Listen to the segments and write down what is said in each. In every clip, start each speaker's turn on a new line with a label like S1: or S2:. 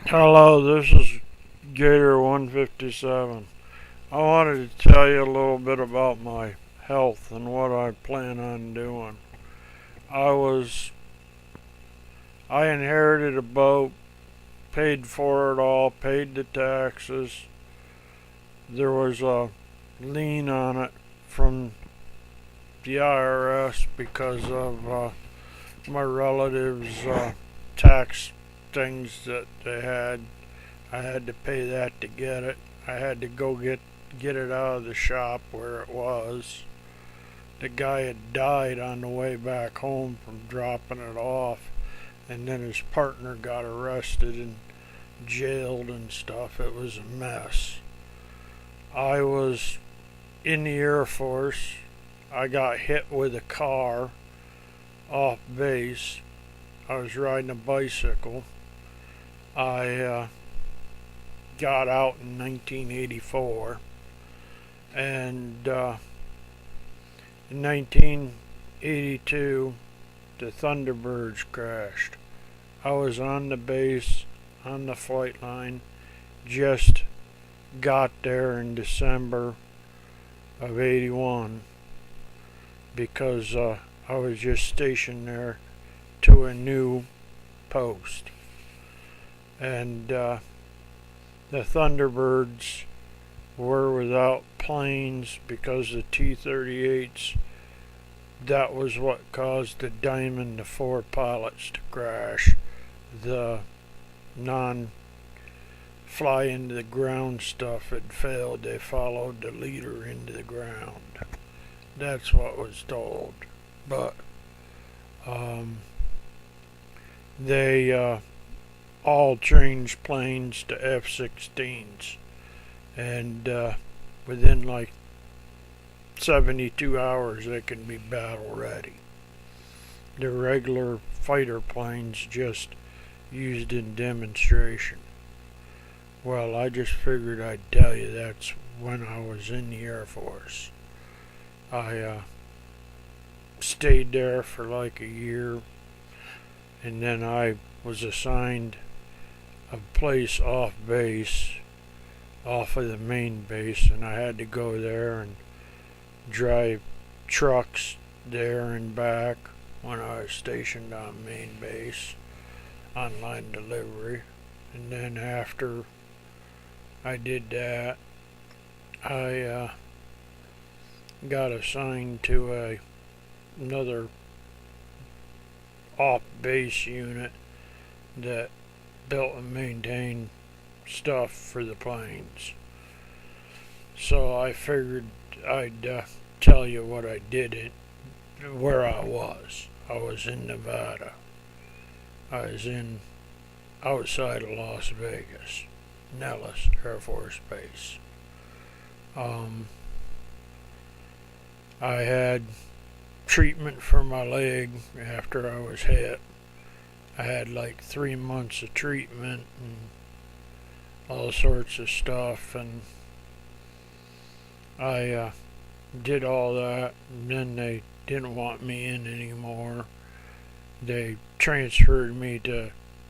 S1: Hello, this is Gator 157. I wanted to tell you a little bit about my health and what I plan on doing. I was I inherited a boat, paid for it all, paid the taxes. There was a lien on it from the IRS because of my relatives' tax things that they had. I had to pay that to get it. I had to go get it out of the shop where it was. The guy had died on the way back home from dropping it off, and then his partner got arrested and jailed and stuff. It was a mess. I was in the Air Force. I got hit with a car off base. I was riding a bicycle. I got out in 1984, and in 1982 the Thunderbirds crashed. I was on the base, on the flight line, just got there in December of 81 because I was just stationed there to a new post. And the Thunderbirds were without planes because the T-38s, that was what caused the Diamond, the four pilots, to crash. The non-fly into the ground stuff had failed. They followed the leader into the ground. That's what was told. But they all changed planes to F-16s, and within like 72 hours they can be battle ready. The regular fighter planes just used in demonstration. Well, I just figured I'd tell you that's when I was in the Air Force. I stayed there for like a year, and then I was assigned a place off base, off of the main base, and I had to go there and drive trucks there and back when I was stationed on main base on line delivery. And then after I did that, I got assigned to another off base unit that built and maintained stuff for the planes. So I figured I'd tell you what I did where I was. I was in Nevada. I was in outside of Las Vegas, Nellis Air Force Base. I had treatment for my leg after I was hit. I had like 3 months of treatment and all sorts of stuff, and I did all that, and then they didn't want me in anymore. They transferred me to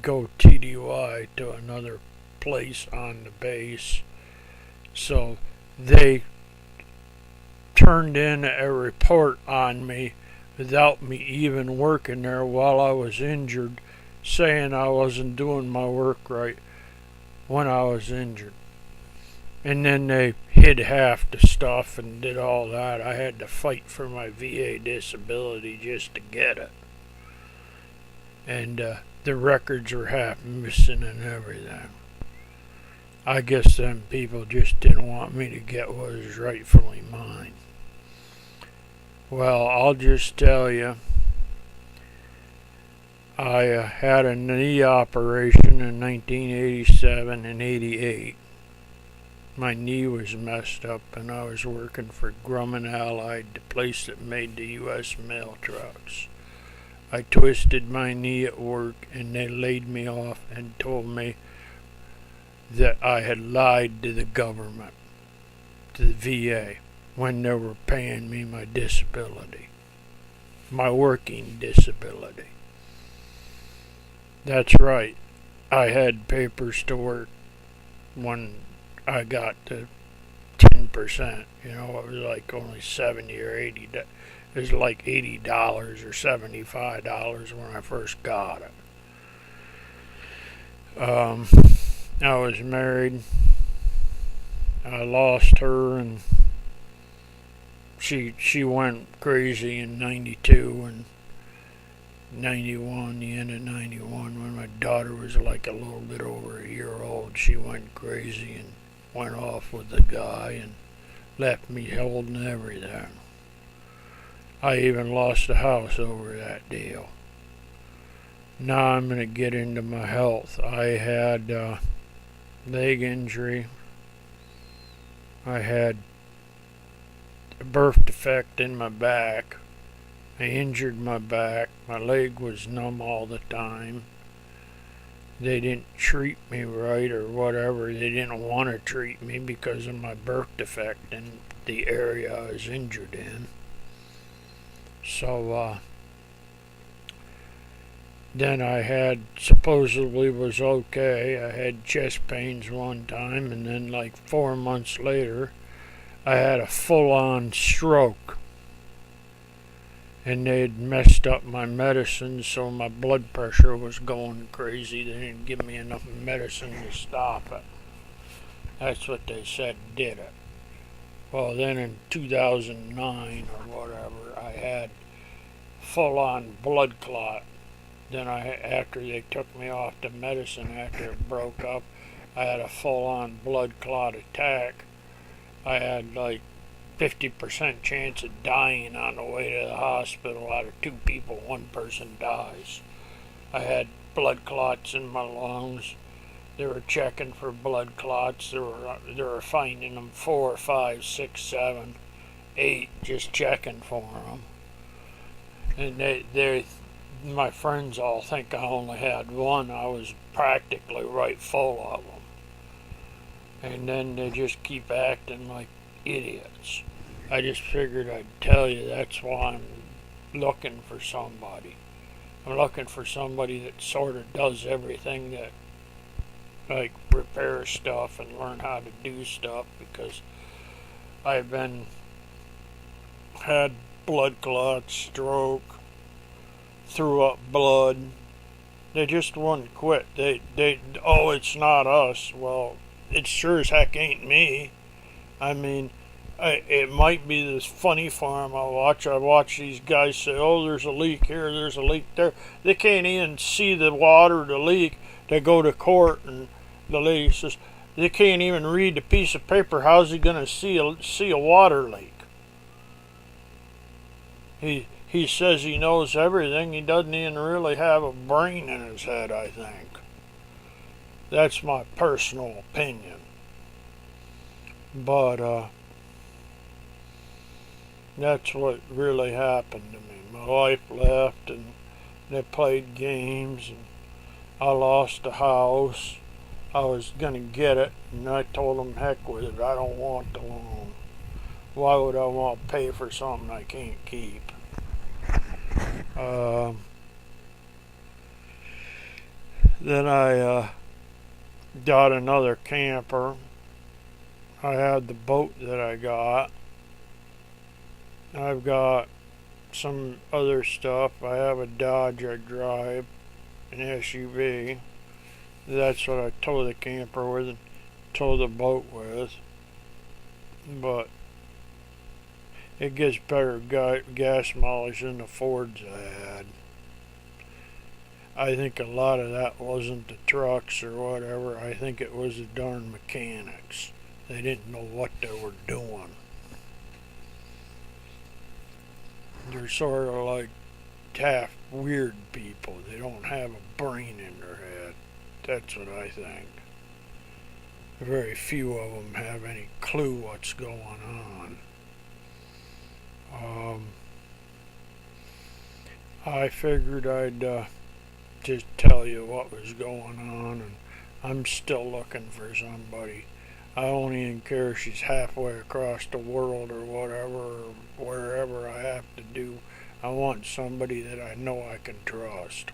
S1: go TDY to another place on the base. So they turned in a report on me without me even working there while I was injured, saying I wasn't doing my work right when I was injured. And then they hid half the stuff and did all that. I had to fight for my VA disability just to get it. And the records were half missing and everything. I guess them people just didn't want me to get what was rightfully mine. Well, I'll just tell you, I had a knee operation in 1987 and 88. My knee was messed up, and I was working for Grumman Allied, the place that made the U.S. mail trucks. I twisted my knee at work, and they laid me off and told me that I had lied to the government, to the VA, when they were paying me my disability, my working disability. That's right. I had papers to work when I got to 10%. You know, it was like only 70 or 80. It was like $80 or $75 when I first got it. I was married. I lost her, and she went crazy in '92 and '91. The end of '91, when my daughter was like a little bit over a year old, she went crazy and went off with the guy and left me holding everything. I even lost the house over that deal. Now I'm going to get into my health. I had leg injury. I had a birth defect in my back. I injured my back. My leg was numb all the time. They didn't treat me right or whatever. They didn't want to treat me because of my birth defect in the area I was injured in. So then I had, supposedly was okay. I had chest pains one time, and then like 4 months later, I had a full-on stroke. And they'd messed up my medicine, so my blood pressure was going crazy. They didn't give me enough medicine to stop it. That's what they said did it. Well, then in 2009 or whatever, I had full-on blood clot. Then after they took me off the medicine, after it broke up, I had a full-on blood clot attack. I had like 50% chance of dying on the way to the hospital. Out of 2 people, 1 person dies. I had blood clots in my lungs. They were checking for blood clots. They were finding them 4, 5, 6, 7, 8, just checking for them. And my friends all think I only had 1. I was practically right full of them. And then they just keep acting like idiots. I just figured I'd tell you that's why I'm looking for somebody. I'm looking for somebody that sort of does everything, that like repair stuff and learn how to do stuff, because I've had blood clots, stroke, threw up blood. They just wouldn't quit. Oh, it's not us. Well, it sure as heck ain't me. I mean, it might be this funny farm I watch. I watch these guys say, oh, there's a leak here, there's a leak there. They can't even see the water, the leak. They go to court, and the lady says, they can't even read the piece of paper. How's he going to see a water leak? He says he knows everything. He doesn't even really have a brain in his head, I think. That's my personal opinion. But, that's what really happened to me. My wife left, and they played games, and I lost the house. I was going to get it, and I told them, heck with it, I don't want the loan. Why would I want to pay for something I can't keep? Then I got another camper. I had the boat that I got. I've got some other stuff. I have a Dodge I drive, an SUV. That's what I tow the camper with and tow the boat with. But it gets better gas mileage than the Fords I had. I think a lot of that wasn't the trucks or whatever. I think it was the darn mechanics. They didn't know what they were doing. They're sort of like daft, weird people. They don't have a brain in their head. That's what I think. Very few of them have any clue what's going on. I figured I'd just tell you what was going on, and I'm still looking for somebody. I don't even care if she's halfway across the world or whatever, or wherever I have to do. I want somebody that I know I can trust.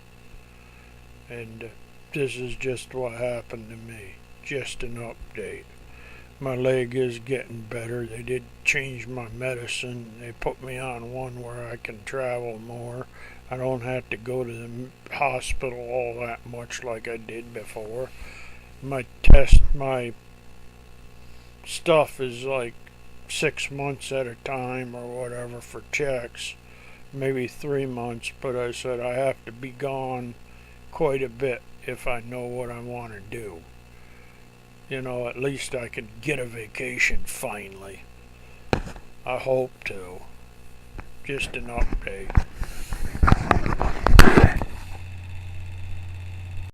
S1: And this is just what happened to me. Just an update. My leg is getting better. They did change my medicine. They put me on one where I can travel more. I don't have to go to the hospital all that much like I did before. My stuff is like 6 months at a time or whatever for checks. Maybe 3 months, but I said I have to be gone quite a bit if I know what I want to do. At least I could get a vacation finally. I hope to. Just an update.